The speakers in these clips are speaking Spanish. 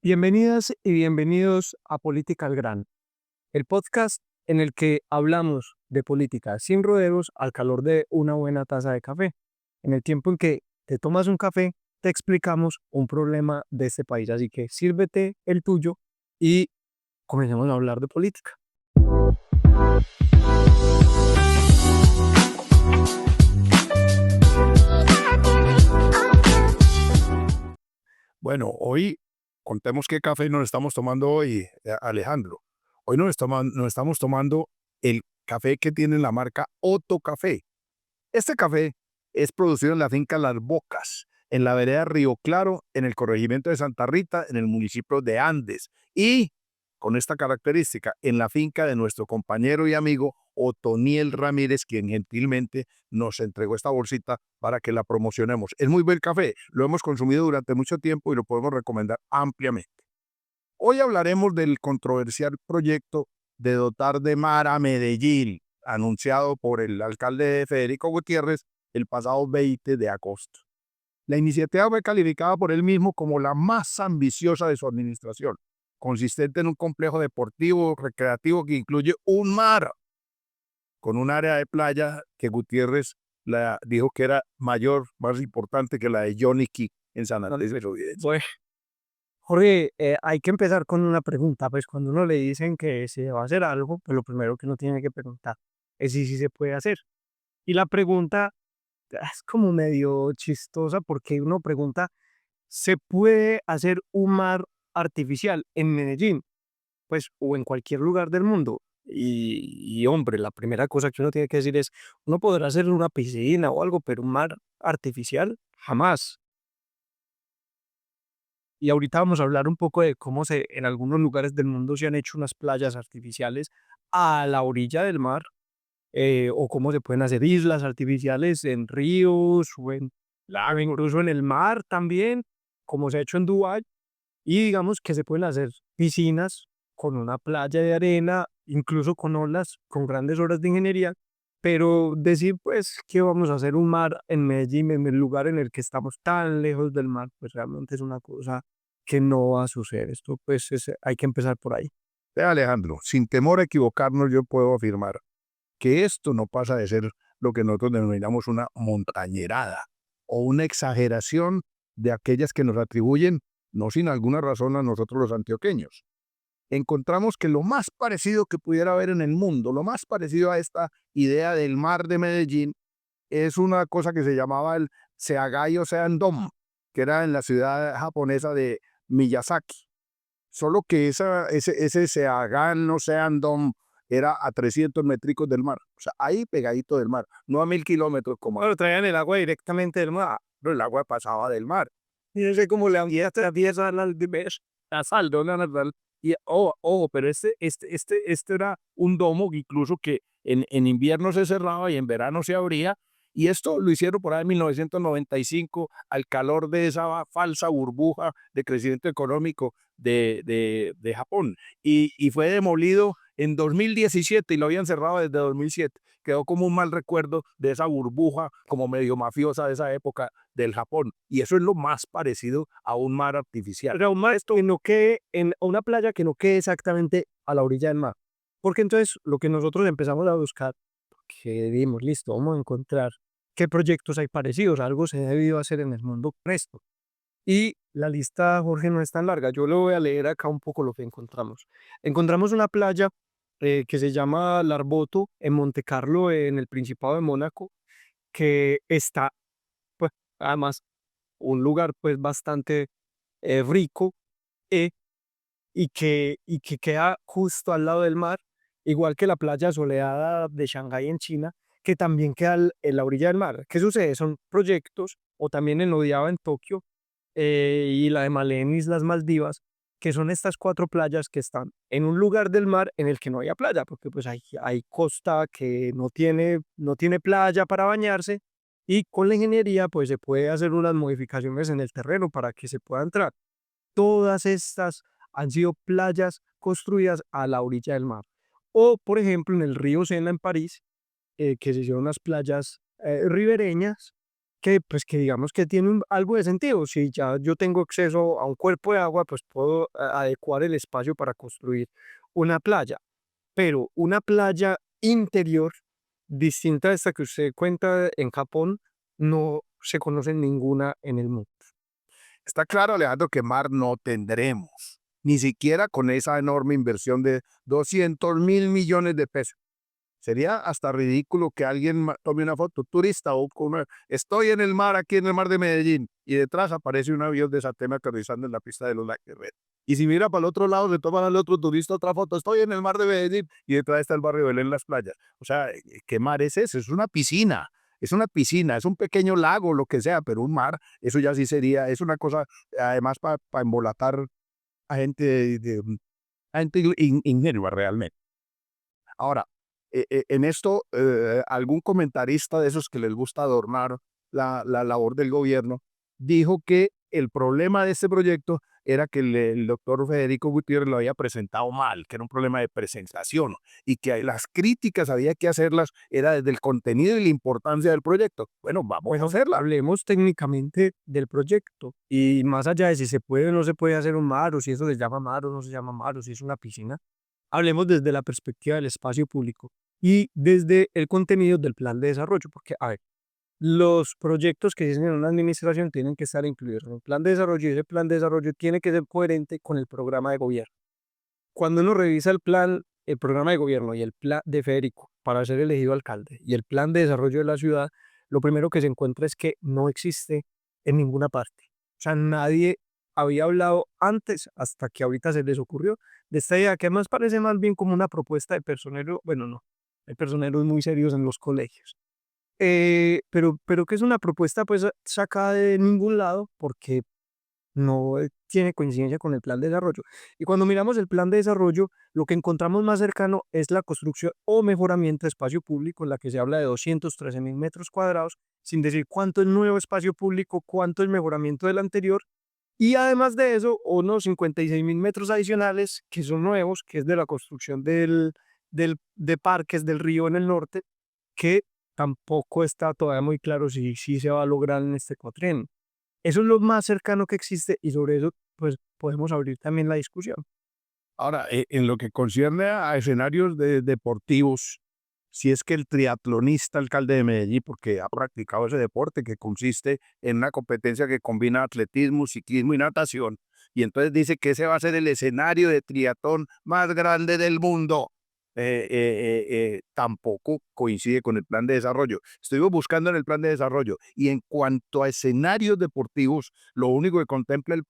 Bienvenidas y bienvenidos a Política al Grano, el podcast en el que hablamos de política sin rodeos al calor de una buena taza de café. En el tiempo en que te tomas un café, te explicamos un problema de este país, así que sírvete el tuyo y comencemos a hablar de política. Bueno, hoy contemos qué café nos estamos tomando hoy, Alejandro. Hoy nos estamos tomando el café que tiene la marca Otto Café. Este café es producido en la finca Las Bocas, en la vereda Río Claro, en el corregimiento de Santa Rita, en el municipio de Andes. Y con esta característica, en la finca de nuestro compañero y amigo Otoniel Ramírez, quien gentilmente nos entregó esta bolsita para que la promocionemos. Es muy buen café, lo hemos consumido durante mucho tiempo y lo podemos recomendar ampliamente. Hoy hablaremos del controversial proyecto de dotar de mar a Medellín, anunciado por el alcalde Federico Gutiérrez el pasado 20 de agosto. La iniciativa fue calificada por él mismo como la más ambiciosa de su administración, consistente en un complejo deportivo recreativo que incluye un mar con un área de playa que Gutiérrez dijo que era mayor, más importante que la de Johnny Key en San Andrés de Providencia. Pues, Jorge, hay que empezar con una pregunta, pues cuando uno le dicen que se va a hacer algo, pues lo primero que uno tiene que preguntar es si sí se puede hacer. Y la pregunta es como medio chistosa porque uno pregunta, ¿se puede hacer un mar artificial en Medellín? Pues, o en cualquier lugar del mundo. Hombre, la primera cosa que uno tiene que decir es, uno podrá hacer una piscina o algo, pero un mar artificial, jamás. Y ahorita vamos a hablar un poco de cómo en algunos lugares del mundo se han hecho unas playas artificiales a la orilla del mar, o cómo se pueden hacer islas artificiales en ríos o en lagos, incluso en el mar también, como se ha hecho en Dubái. Y digamos que se pueden hacer piscinas con una playa de arena, incluso con olas, con grandes obras de ingeniería, pero decir pues que vamos a hacer un mar en Medellín, en el lugar en el que estamos tan lejos del mar, pues realmente es una cosa que no va a suceder. Esto pues hay que empezar por ahí. Alejandro, sin temor a equivocarnos, yo puedo afirmar que esto no pasa de ser lo que nosotros denominamos una montañerada o una exageración de aquellas que nos atribuyen, no sin alguna razón, a nosotros los antioqueños. Encontramos que lo más parecido que pudiera haber en el mundo, lo más parecido a esta idea del mar de Medellín, es una cosa que se llamaba el Seagai Ocean Dome, que era en la ciudad japonesa de Miyazaki. Solo que ese Seagan Ocean Dome era a 300 métricos del mar, o sea, ahí pegadito del mar, no a 1000 kilómetros como Bueno, traían el agua directamente del mar. pero el agua pasaba del mar. Y no sé cómo le había atraviesa la sal, ¿no? La sal. Y ojo, pero este era un domo incluso que en invierno se cerraba y en verano se abría. Y esto lo hicieron por ahí en 1995 al calor de esa falsa burbuja de crecimiento económico de Japón. Y fue demolido en 2017 y lo habían cerrado desde 2007. Quedó como un mal recuerdo de esa burbuja como medio mafiosa de esa época del Japón. Y eso es lo más parecido a un mar artificial. Era un mar esto que no quede en una playa que no quede exactamente a la orilla del mar. Porque entonces lo que nosotros empezamos a buscar, que dijimos, listo, vamos a encontrar qué proyectos hay parecidos, algo se ha debido hacer en el mundo con esto. Y la lista, Jorge, no es tan larga. Yo le voy a leer acá un poco lo que encontramos. Encontramos una playa que se llama Larboto en Monte Carlo, en el Principado de Mónaco, que está, pues, además, un lugar pues bastante rico, eh, y que queda justo al lado del mar, igual que la playa soleada de Shanghái en China, que también queda en la orilla del mar. ¿Qué sucede? Son proyectos, o también en Odiaba en Tokio, y la de Malé en Islas Maldivas, que son estas cuatro playas que están en un lugar del mar en el que no haya playa, porque pues hay costa que no tiene playa para bañarse, y con la ingeniería pues se puede hacer unas modificaciones en el terreno para que se pueda entrar. Todas estas han sido playas construidas a la orilla del mar. O, por ejemplo, en el río Sena en París, que se hicieron unas playas ribereñas pues, que digamos que tiene algo de sentido. Si ya yo tengo acceso a un cuerpo de agua, pues puedo adecuar el espacio para construir una playa. Pero una playa interior, distinta a esta que usted cuenta en Japón, no se conoce ninguna en el mundo. Está claro, Alejandro, que mar no tendremos, ni siquiera con esa enorme inversión de 200.000 millones de pesos. Sería hasta ridículo que alguien tome una foto, turista o estoy en el mar, aquí en el mar de Medellín, y detrás aparece un avión de Satena aterrizando en la pista de los Lácteos. Y si mira para el otro lado, se toma al otro turista otra foto, estoy en el mar de Medellín, y detrás está el barrio de Belén, las playas. O sea, ¿qué mar es ese? Es una piscina. Es una piscina, es un pequeño lago, lo que sea, pero un mar, eso ya sí sería, es una cosa, además, para embolatar a gente, a gente ingenua realmente. Ahora, en esto, algún comentarista de esos que les gusta adornar la labor del gobierno, dijo que el problema de este proyecto era que el doctor Federico Gutiérrez lo había presentado mal, que era un problema de presentación y que las críticas había que hacerlas era desde el contenido y la importancia del proyecto. Bueno, vamos a Bueno, hacerla. hablemos técnicamente del proyecto y más allá de si se puede o no se puede hacer un mar, o si eso se llama mar o no se llama mar, o si es una piscina. Hablemos desde la perspectiva del espacio público y desde el contenido del plan de desarrollo, porque, a ver, los proyectos que se hacen en una administración tienen que estar incluidos en el plan de desarrollo, y ese plan de desarrollo tiene que ser coherente con el programa de gobierno. Cuando uno revisa el programa de gobierno y el plan de Federico para ser elegido alcalde y el plan de desarrollo de la ciudad, lo primero que se encuentra es que no existe en ninguna parte. O sea, nadie había hablado antes, hasta que ahorita se les ocurrió, de esta idea que además parece más bien como una propuesta de personero. Bueno, no, hay personeros muy serios en los colegios. Pero que es una propuesta pues sacada de ningún lado, porque no tiene coincidencia con el plan de desarrollo. Y cuando miramos el plan de desarrollo, lo que encontramos más cercano es la construcción o mejoramiento de espacio público, en la que se habla de 213.000 metros cuadrados, sin decir cuánto es nuevo espacio público, cuánto es mejoramiento del anterior. Y además de eso, unos 56.000 metros adicionales que son nuevos, que es de la construcción de parques del río en el norte, que tampoco está todavía muy claro si se va a lograr en este cuatrienio. Eso es lo más cercano que existe y sobre eso, pues, podemos abrir también la discusión. Ahora, en lo que concierne a escenarios deportivos, si es que el triatlonista alcalde de Medellín, porque ha practicado ese deporte que consiste en una competencia que combina atletismo, ciclismo y natación, y entonces dice que ese va a ser el escenario de triatlón más grande del mundo. Tampoco coincide con el plan de desarrollo. Estuvimos buscando en el plan de desarrollo y en cuanto a escenarios deportivos, lo único que contempla el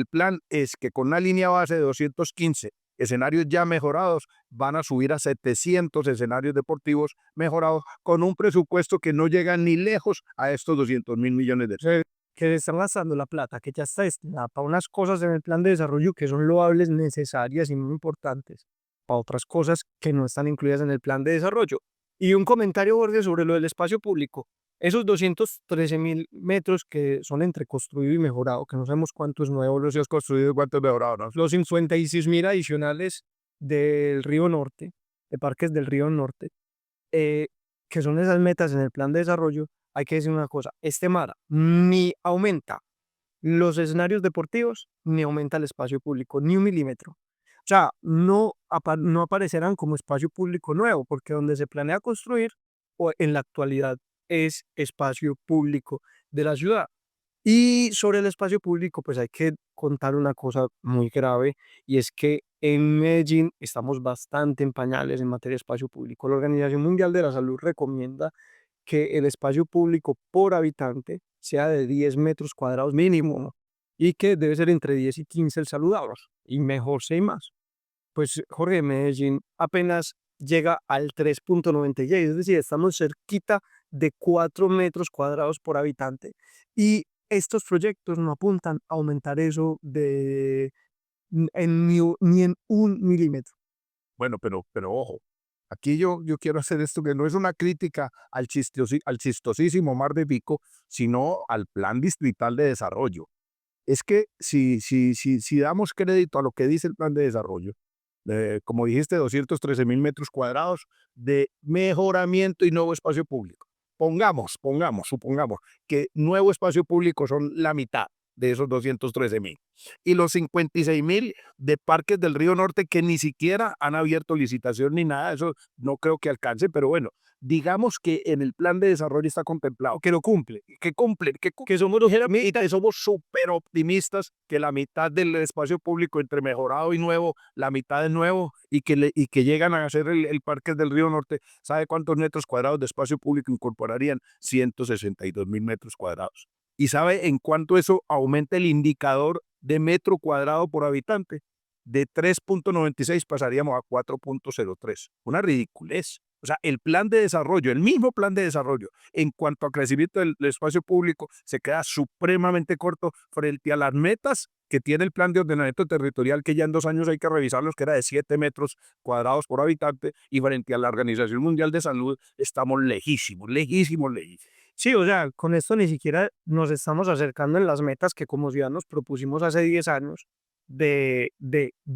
plan es que con una línea base de 215 escenarios ya mejorados, van a subir a 700 escenarios deportivos mejorados con un presupuesto que no llega ni lejos a estos 200.000 millones de pesos. Que se están gastando la plata que ya está destinada para unas cosas en el plan de desarrollo que son loables, necesarias y muy importantes, para otras cosas que no están incluidas en el plan de desarrollo. Y un comentario, Jorge, sobre lo del espacio público. Esos 213.000 metros que son entre construido y mejorado, que no sabemos cuánto es nuevo, Si es construido, ¿cuánto es mejorado? ¿No? los 56.000 adicionales del Río Norte, de parques del Río Norte, eh, que son esas metas en el plan de desarrollo. Hay que decir una cosa, este mar ni aumenta los escenarios deportivos, ni aumenta el espacio público, ni un milímetro. O sea, no aparecerán como espacio público nuevo, porque donde se planea construir o en la actualidad es espacio público de la ciudad. Y sobre el espacio público, pues hay que contar una cosa muy grave, y es que en Medellín estamos bastante en pañales en materia de espacio público. La Organización Mundial de la Salud recomienda que el espacio público por habitante sea de 10 metros cuadrados mínimo, ¿no? Y que debe ser entre 10 y 15 el saludable, y mejor si hay más. Pues Jorge, Medellín apenas llega al 3,96, es decir, estamos cerquita de 4 metros cuadrados por habitante. Y estos proyectos no apuntan a aumentar eso ni en un milímetro. Bueno, pero ojo, aquí yo quiero hacer esto que no es una crítica al chistosísimo Mar de Pico, sino al plan distrital de desarrollo. Es que si damos crédito a lo que dice el plan de desarrollo, como dijiste, 213.000 metros cuadrados de mejoramiento y nuevo espacio público. supongamos que nuevo espacio público son la mitad de esos 213.000. Y los 56.000 de Parques del Río Norte que ni siquiera han abierto licitación ni nada, eso no creo que alcance, pero bueno, digamos que en el plan de desarrollo está contemplado, que lo cumple, que somos los que somos súper optimistas, que la mitad del espacio público entre mejorado y nuevo, la mitad es nuevo y que llegan a hacer el Parque del Río Norte. ¿Sabe cuántos metros cuadrados de espacio público incorporarían? 162.000 metros cuadrados. ¿Y sabe en cuánto eso aumenta el indicador de metro cuadrado por habitante? De 3.96 pasaríamos a 4.03. Una ridiculez. O sea, el plan de desarrollo, el mismo plan de desarrollo, en cuanto a crecimiento del espacio público, se queda supremamente corto frente a las metas que tiene el plan de ordenamiento territorial, que ya en 2 años hay que revisarlos, que era de 7 metros cuadrados por habitante, y frente a la Organización Mundial de Salud estamos lejísimos, lejísimos, lejísimos. Sí, o sea, con esto ni siquiera nos estamos acercando en las metas que como ciudad nos propusimos hace 10 años de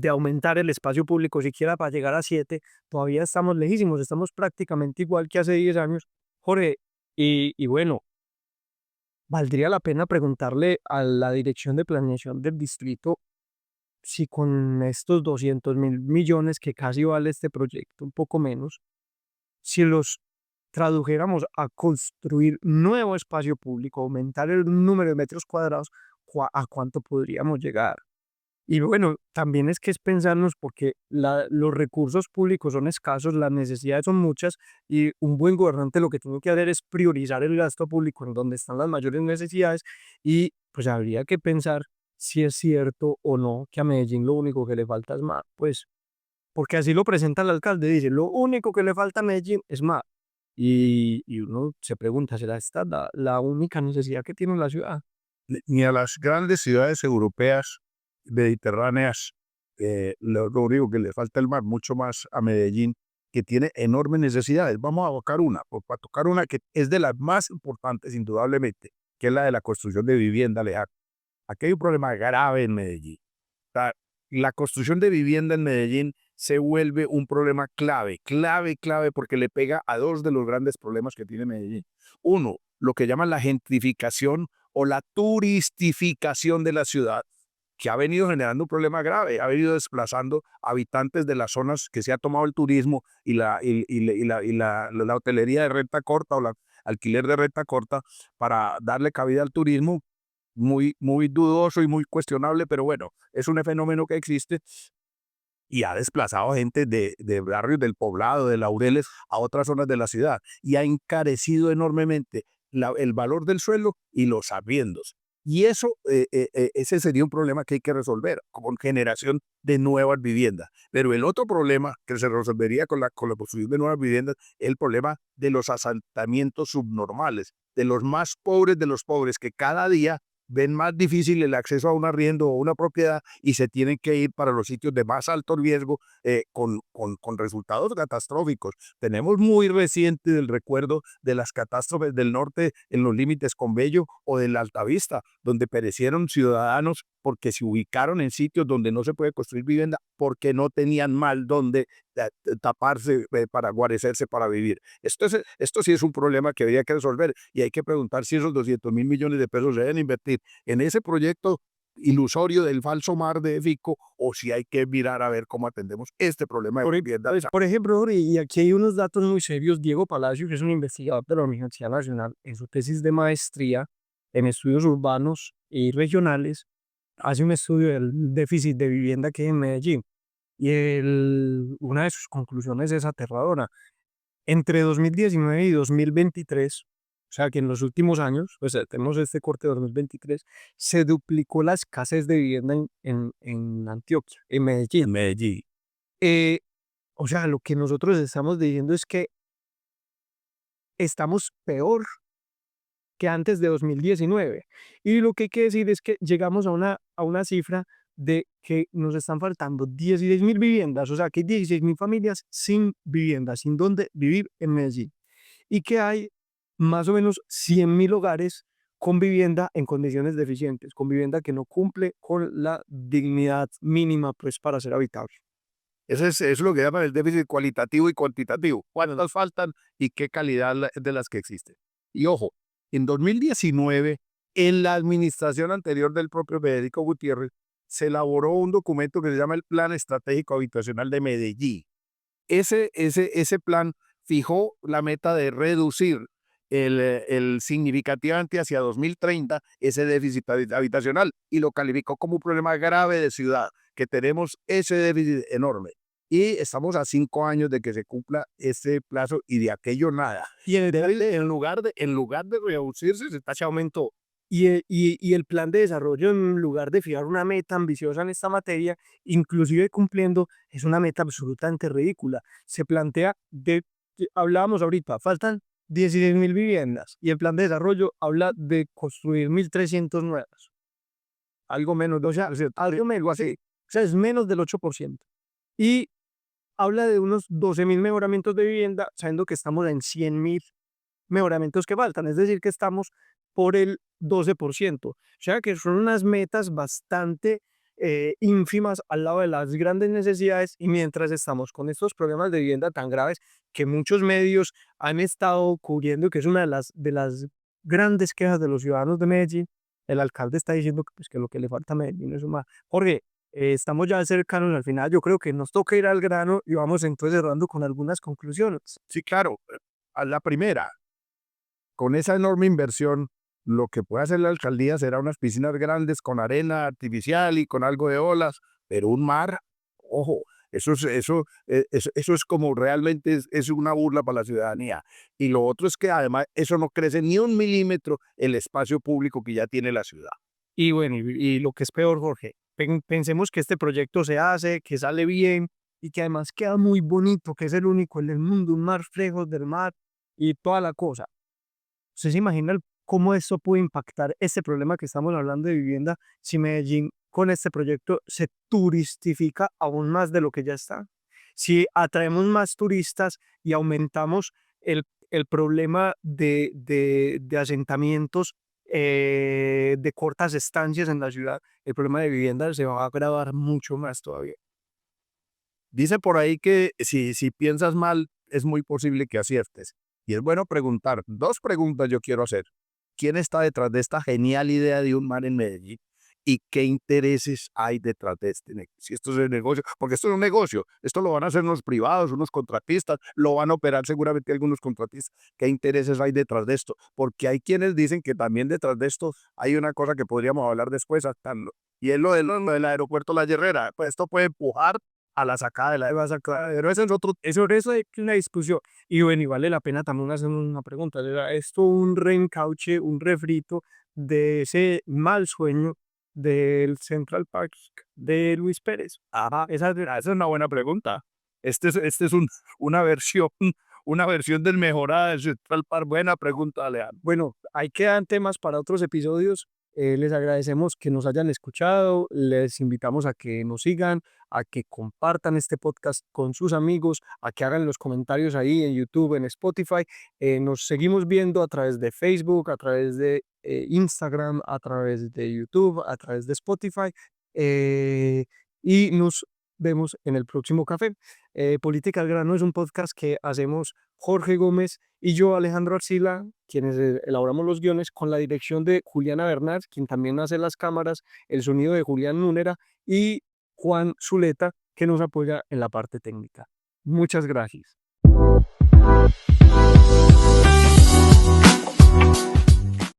aumentar el espacio público siquiera para llegar a 7, todavía estamos lejísimos, estamos prácticamente igual que hace 10 años. Jorge, y bueno, valdría la pena preguntarle a la Dirección de Planeación del Distrito si con estos 200.000 millones que casi vale este proyecto, un poco menos, si los tradujéramos a construir nuevo espacio público, aumentar el número de metros cuadrados, ¿a cuánto podríamos llegar? Y bueno, también es pensarnos porque los recursos públicos son escasos, las necesidades son muchas y un buen gobernante lo que tiene que hacer es priorizar el gasto público en donde están las mayores necesidades y pues habría que pensar si es cierto o no que a Medellín lo único que le falta es mar, pues porque así lo presenta el alcalde, dice, lo único que le falta a Medellín es mar. Y uno se pregunta, ¿será esta la única necesidad que tiene la ciudad? Ni a las grandes ciudades europeas mediterráneas, lo único que le falta el mar, mucho más a Medellín, que tiene enormes necesidades. Vamos a tocar una, para tocar una que es de las más importantes, indudablemente, que es la de la construcción de vivienda lejana. Aquí hay un problema grave en Medellín. Sea, la construcción de vivienda en Medellín se vuelve un problema clave, porque le pega a dos de los grandes problemas que tiene Medellín. Uno, lo que llaman la gentrificación o la turistificación de la ciudad, que ha venido generando un problema grave, ha venido desplazando habitantes de las zonas que se ha tomado el turismo y la hotelería de renta corta o la alquiler de renta corta para darle cabida al turismo, muy dudoso y muy cuestionable, pero bueno, es un fenómeno que existe y ha desplazado gente de barrios del Poblado, de Laureles, a otras zonas de la ciudad y ha encarecido enormemente el valor del suelo y los arriendos. Y eso, ese sería un problema que hay que resolver con generación de nuevas viviendas. Pero el otro problema que se resolvería con la construcción de nuevas viviendas es el problema de los asentamientos subnormales, de los más pobres de los pobres, que cada día ven más difícil el acceso a un arriendo o una propiedad y se tienen que ir para los sitios de más alto riesgo, con resultados catastróficos. Tenemos muy reciente el recuerdo de las catástrofes del norte en los límites con Bello o de la Altavista, donde perecieron ciudadanos porque se ubicaron en sitios donde no se puede construir vivienda porque no tenían mal donde taparse, para guarecerse, para vivir. Esto sí es un problema que habría que resolver y hay que preguntar si esos 200.000 millones de pesos se deben invertir en ese proyecto ilusorio del falso mar de Fico o si hay que mirar a ver cómo atendemos este problema de vivienda. Por ejemplo, Jorge, y aquí hay unos datos muy serios. Diego Palacio, que es un investigador de la Universidad Nacional, en su tesis de maestría en estudios urbanos y regionales, hace un estudio del déficit de vivienda que hay en Medellín. Y una de sus conclusiones es aterradora. Entre 2019 y 2023, o sea que en los últimos años, pues tenemos este corte de 2023, se duplicó la escasez de vivienda en Antioquia, en Medellín. Medellín. Eh, o sea, lo que nosotros estamos diciendo es que estamos peor que antes de 2019. Y lo que hay que decir es que llegamos a una cifra de que nos están faltando 16.000 viviendas, o sea que hay 16.000 familias sin vivienda, sin dónde vivir en Medellín. Y que hay más o menos 100.000 hogares con vivienda en condiciones deficientes, con vivienda que no cumple con la dignidad mínima pues, para ser habitable. Eso es lo que llaman el déficit cualitativo y cuantitativo. ¿Cuántas faltan y qué calidad de las que existen? Y ojo, en 2019, en la administración anterior del propio Federico Gutiérrez, se elaboró un documento que se llama el Plan Estratégico Habitacional de Medellín. Ese plan fijó la meta de reducir significativamente hacia 2030 ese déficit habitacional y lo calificó como un problema grave de ciudad, que tenemos ese déficit enorme. Y estamos a 5 años de que se cumpla ese plazo y de aquello nada. Y en el Entonces, en lugar de reducirse, se está se aumentó. Y el plan de desarrollo, en lugar de fijar una meta ambiciosa en esta materia, inclusive cumpliendo, es una meta absolutamente ridícula. Se plantea, hablábamos ahorita, faltan 16.000 viviendas y el plan de desarrollo habla de construir 1.300 nuevas. Algo menos, o sea, algo menos, así. O sea, es menos del 8%. Y habla de unos 12.000 mejoramientos de vivienda, sabiendo que estamos en 100.000 mejoramientos que faltan, es decir, que estamos por el 12%. O sea que son unas metas bastante ínfimas al lado de las grandes necesidades, y mientras estamos con estos problemas de vivienda tan graves que muchos medios han estado cubriendo, que es una de las grandes quejas de los ciudadanos de Medellín, el alcalde está diciendo que, pues, que lo que le falta a Medellín es más. Jorge, estamos ya cercanos al final, yo creo que nos toca ir al grano y vamos entonces cerrando con algunas conclusiones. sí, claro, a la primera, con esa enorme inversión, lo que puede hacer la alcaldía será unas piscinas grandes con arena artificial y con algo de olas, pero un mar, ojo, eso es como realmente es una burla para la ciudadanía. Y lo otro es que además eso no crece ni un milímetro el espacio público que ya tiene la ciudad. Y bueno, y lo que es peor, Jorge, pensemos que este proyecto se hace, que sale bien y que además queda muy bonito, que es el único en el mundo, un mar lejos del mar y toda la cosa. ¿Usted se imagina cómo esto puede impactar este problema que estamos hablando de vivienda si Medellín con este proyecto se turistifica aún más de lo que ya está? Si atraemos más turistas y aumentamos el problema de asentamientos de cortas estancias en la ciudad, el problema de vivienda se va a agravar mucho más todavía. Dice por ahí que si piensas mal, es muy posible que aciertes. Y es bueno preguntar. Dos preguntas yo quiero hacer. ¿Quién está detrás de esta genial idea de un mar en Medellín? ¿Y qué intereses hay detrás de este negocio? Si esto es el negocio, porque esto es un negocio, esto lo van a hacer unos privados, unos contratistas, lo van a operar seguramente algunos contratistas. ¿Qué intereses hay detrás de esto? Porque hay quienes dicen que también detrás de esto hay una cosa que podríamos hablar después, y es lo del aeropuerto La Herrera. Pues esto puede empujar a la sacada de la Pero eso es otro, eso es una discusión. Y bueno, y vale la pena también hacer una pregunta. ¿Era esto un reencauche, un refrito de ese mal sueño del Central Park de Luis Pérez? Ajá, esa es una buena pregunta. Este es una versión desmejorada del Central Park. Buena pregunta, Alejandro. Bueno, ahí quedan temas para otros episodios. Les agradecemos que nos hayan escuchado. Les invitamos a que nos sigan, a que compartan este podcast con sus amigos, a que hagan los comentarios ahí en YouTube, en Spotify. Nos seguimos viendo a través de Facebook, a través de Instagram, a través de YouTube, a través de Spotify. Y nos vemos en el próximo café. Política al Grano es un podcast que hacemos Jorge Gómez y yo, Alejandro Arcila, quienes elaboramos los guiones, con la dirección de Juliana Bernard, quien también hace las cámaras, el sonido de Julián Núnera y Juan Zuleta, que nos apoya en la parte técnica. Muchas gracias.